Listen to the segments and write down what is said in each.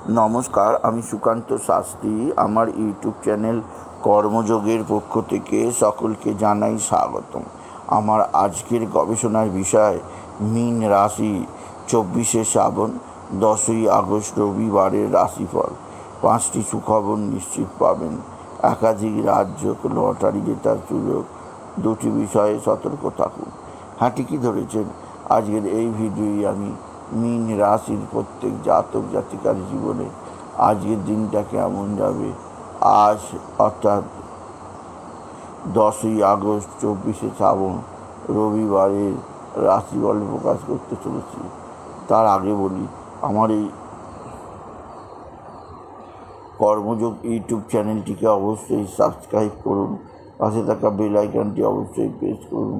নমস্কার, আমি সুকান্ত শাস্ত্রী। আমার ইউটিউব চ্যানেল কর্মযোগের পক্ষ থেকে সকলকে জানাই স্বাগতম। আমার আজকের গবেষণার বিষয় মীন রাশি 24শে শ্রাবণ 10ই আগস্ট রবিবারের রাশিফল। 5টি সুখবর নিশ্চিত পাবেন। একাধিক রাজ্য লটারি জেতার সুযোগ। 2টি বিষয়ে সতর্ক থাকুন। হ্যাঁ, ঠিকই ধরেছেন। আজকের এই ভিডিওই আমি মীন রাশির প্রত্যেক জাতক জাতিকার জীবনে আজকের দিনটা কেমন যাবে, আজ অর্থাৎ 10ই আগস্ট 24শে শ্রাবণ রবিবারের রাশিফল প্রকাশ করতে চলেছি। তার আগে বলি, আমার এই কর্মযোগ ইউটিউব চ্যানেলটিকে অবশ্যই সাবস্ক্রাইব করুন। পাশে থাকা বেল আইকনটি অবশ্যই প্রেস করুন,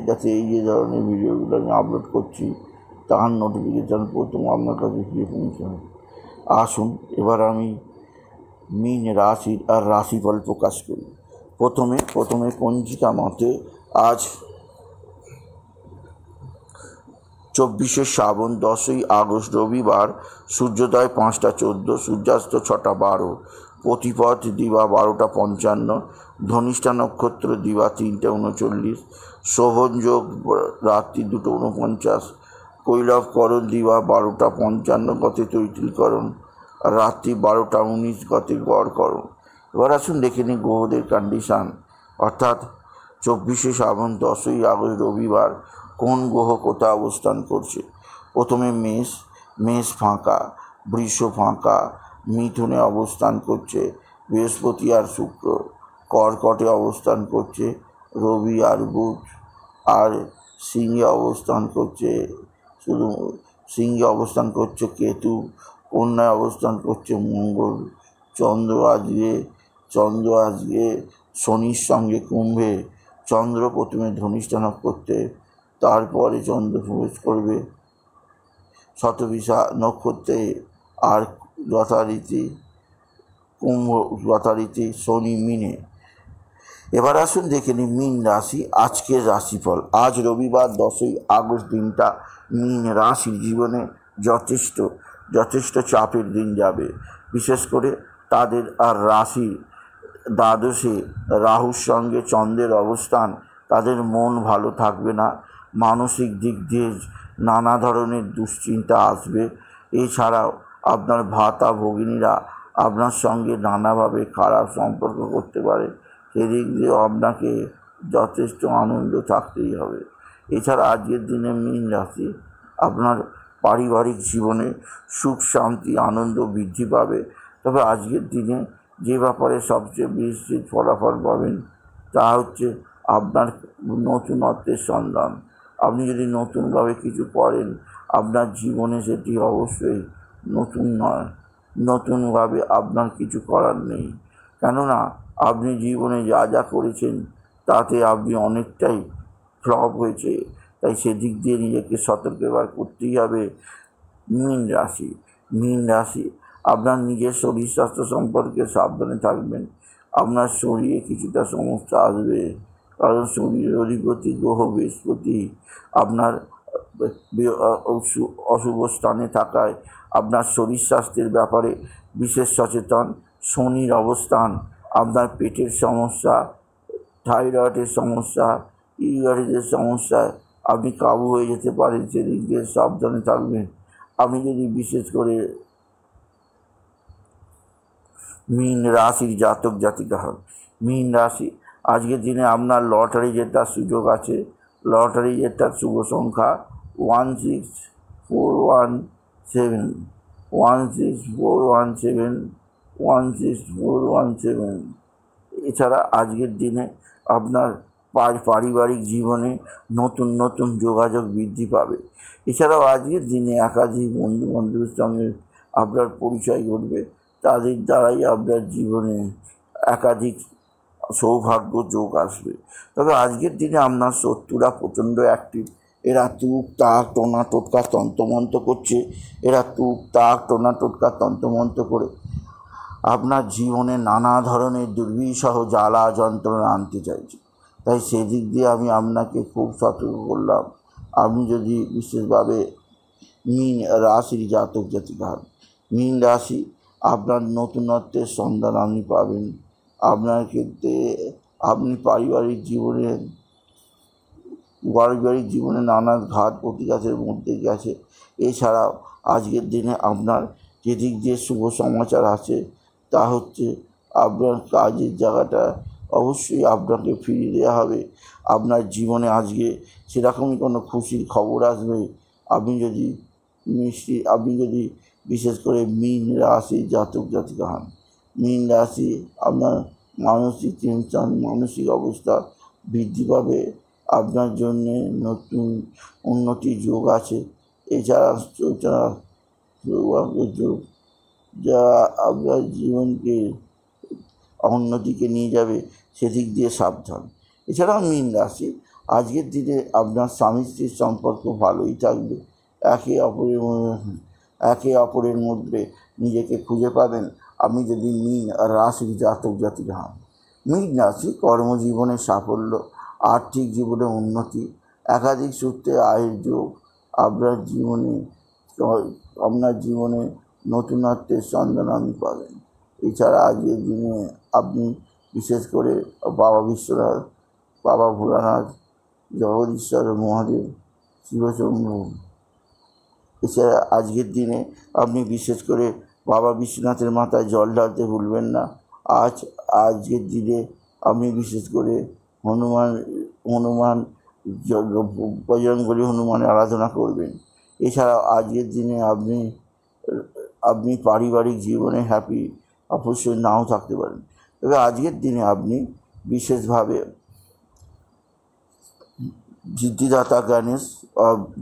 যাতে এই যে ধরনের ভিডিওগুলো আমি আপলোড করছি তার নোটিফিকেশান প্রথম আপনার কাছে গিয়ে পৌঁছায়। আসুন এবার আমি মীন রাশির আর রাশিফল প্রকাশ করি। প্রথমে পঞ্জিকা মতে আজ 24শে শ্রাবণ 10ই আগস্ট রবিবার। সূর্যোদয় 5টা 14, সূর্যাস্ত 6টা 12, প্রতিপদ দিবা 12টা 55, ধনিষ্ঠা নক্ষত্র দিবা 3টা 39, শোভন যোগ রাত্রি 2টো 49, কৈলবকরণ দিবা 12টা 55 গতে তৈতিলকরণ, রাত্রি 12টা 19 গতে গড়করণ। এবার আসুন দেখে নিই গ্রহদের কন্ডিশান, অর্থাৎ 24শে শ্রাবণ 10ই আগস্ট রবিবার কোন গ্রহ কোথায় অবস্থান করছে। প্রথমে মেষ ফাঁকা, বৃষ ফাঁকা, মিথুনে অবস্থান করছে বৃহস্পতি আর শুক্র, কর্কটে অবস্থান করছে রবি আর বুধ, আর সিংহে অবস্থান করছে কেতু, কন্যায় অবস্থান করছে মঙ্গল। চন্দ্র আজকে শনির সঙ্গে কুম্ভে। চন্দ্র প্রথমে ধনিষ্ঠা নক্ষত্রে, তারপরে চন্দ্র প্রবেশ করবে শতবিশা নক্ষত্রে, আর যথারীতি শনি মিনে। এবার আসুন দেখে নিই মীন রাশি আজকের রাশিফল। আজ রবিবার 10ই আগস্ট দিনটা মীন রাশির জীবনে যথেষ্ট চাপের দিন যাবে। বিশেষ করে তাদের আর রাশি দ্বাদশে রাহুর সঙ্গে চন্দ্রের অবস্থান, তাদের মন ভালো থাকবে না। মানসিক দিক দিয়ে নানা ধরনের দুশ্চিন্তা আসবে। এছাড়াও আপনার ভাতা ভগিনীরা আপনার সঙ্গে নানাভাবে খারাপ সম্পর্ক করতে পারে। সেদিক দিয়েও আপনাকে যথেষ্ট আনন্দ থাকতেই হবে। এছাড়া আজকের দিনে মীন রাশি আপনার পারিবারিক জীবনে সুখ শান্তি আনন্দ বৃদ্ধি পাবে। তবে আজকের দিনে যে ব্যাপারে সবচেয়ে বেশি ফলাফল পাবেন তা হচ্ছে আপনার নতুনত্বের সন্ধান। আপনি যদি নতুনভাবে কিছু করেন, আপনার জীবনে সেটি অবশ্যই নতুন নয়, নতুনভাবে আপনার কিছু করার নেই। কেননা আপনি জীবনে যা করেছেন তাতে আপনি অনেকটাই ফ্লপ হয়েছে। তাই সেদিক দিয়ে নিজেকে সতর্ক করতেই হবে। মীন রাশি আপনার নিজের শরীর স্বাস্থ্য সম্পর্কে সাবধানে থাকবেন। আপনার শরীরে কিছুটা সমস্যা আসবে, কারণ শরীরের অধিপতি গ্রহ বৃহস্পতি আপনার অশুভ স্থানে থাকায় আপনার শরীর স্বাস্থ্যের ব্যাপারে বিশেষ সচেতন। শনির অবস্থান আপনার পেটের সমস্যা, থাইরয়েডের সমস্যা, ইউরিনের সমস্যায় আপনি কাবু হয়ে যেতে পারেন। সেদিক দিয়ে সাবধানে থাকবেন। আপনি যদি বিশেষ করে মীন রাশির জাতক জাতিকা হন, মীন রাশি আজকের দিনে আপনার লটারি জেতার সুযোগ আছে। লটারি জেতার শুভ সংখ্যা 16417, 16417। এছাড়া আজকের দিনে আপনার পারিবারিক জীবনে নতুন যোগাযোগ বৃদ্ধি পাবে। এছাড়াও আজকের দিনে একাধিক বন্ধু বান্ধবের সঙ্গে আপনার পরিচয় ঘটবে। তাদের দ্বারাই আপনার জীবনে একাধিক সৌভাগ্য যোগ আসবে। তবে আজকের দিনে আপনার শত্রুরা প্রচণ্ড অ্যাক্টিভ। এরা তুক তাক টোনা টোটকা তন্ত্রমন্ত্র করছে। করে আপনার জীবনে নানা ধরনের দুর্বিষহ জ্বালা যন্ত্রণা আনতে চাইছে। তাই সেদিক দিয়ে আমি আপনাকে খুব সতর্ক করলাম। আপনি যদি বিশেষভাবে মীন রাশির জাতক জাতিকা হন, মীন রাশি, আপনার নতুনত্বের সন্ধান আপনি পাবেন। আপনার ক্ষেত্রে আপনি পারিবারিক জীবনে নানা ঘাত প্রতিঘাতের মধ্যে গেছে। এছাড়াও আজকের দিনে আপনার যেদিক দিয়ে শুভ সমাচার আছে তা হচ্ছে আপনার কাজের জায়গাটা অবশ্যই আপনাকে ফিরিয়ে দেওয়া হবে। আপনার জীবনে আজকে সেরকমই কোনো খুশির খবর আসবে। আপনি যদি বিশেষ করে মীন রাশির জাতক জাতিকা হন, মীন রাশি আপনার মানসিক টেনশন, মানসিক অবস্থা বৃদ্ধি পাবে। আপনার জন্যে নতুন উন্নতির যোগ আছে। এছাড়া সৌভাগ্যের যোগ, যা আপনার জীবনকে উন্নতিকে নিয়ে যাবে, সেদিক দিয়ে সাবধান। এছাড়াও মীন রাশি আজকের দিনে আপনার স্বামী স্ত্রীর সম্পর্ক ভালোই থাকবে। একে অপরের মধ্যে নিজেকে খুঁজে পাবেন আপনি যদি মীন রাশির জাতক জাতিকা হন। মীন রাশি কর্মজীবনে সাফল্য, আর্থিক জীবনে উন্নতি, একাধিক সূত্রে আয়ের যোগ, আপনার জীবনে নতুনত্বের সন্ধান আপনি পাবেন। এছাড়া আজকের দিনে আপনি বিশেষ করে বাবা বিশ্বনাথ, বাবা ভোলানাথ, জগদীশ্বর মহাদেব, শিবশম্ভু, এছাড়া আজকের দিনে আপনি বিশেষ করে বাবা বিশ্বনাথের মাথায় জল ঢালতে ভুলবেন না। আজকের দিনে আপনি বিশেষ করে হনুমান বজরঙ্গবলী হনুমানের আরাধনা করবেন। এছাড়াও আজকের দিনে আপনি পারিবারিক জীবনে হ্যাপি অবশ্যই নাও থাকতে পারেন। তবে আজকের দিনে আপনি বিশেষভাবে সিদ্ধিদাতা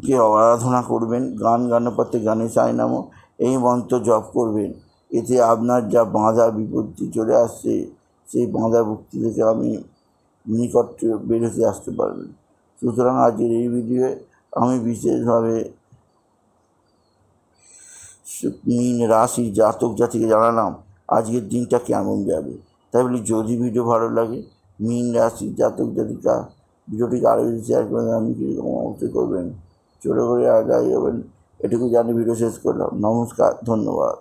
কে আরাধনা করবেন। গণপতি গণেশায় নমঃ এই মন্ত্র জপ করবেন। এতে আপনার যা বাধা বিপত্তি চলে আসছে, সেই বাধা ভুক্তি থেকে আমি নিকট বেরোতে আসতে পারবেন। সুতরাং আজকের এই ভিডিওয়ে আমি বিশেষভাবে মীন রাশির জাতক জাতিকে জানালাম আজকের দিনটা কেমন যাবে। তাই বলি, যদি ভিডিও ভালো লাগে মীন রাশির জাতক জাতিকা ভিডিওটিকে আরও বেশি শেয়ার করবেন। আপনি কীরকম অবশ্যই করবেন, ছোটো করে আগাই যাবেন। এটুকু জানি ভিডিও শেষ করলাম। নমস্কার, ধন্যবাদ।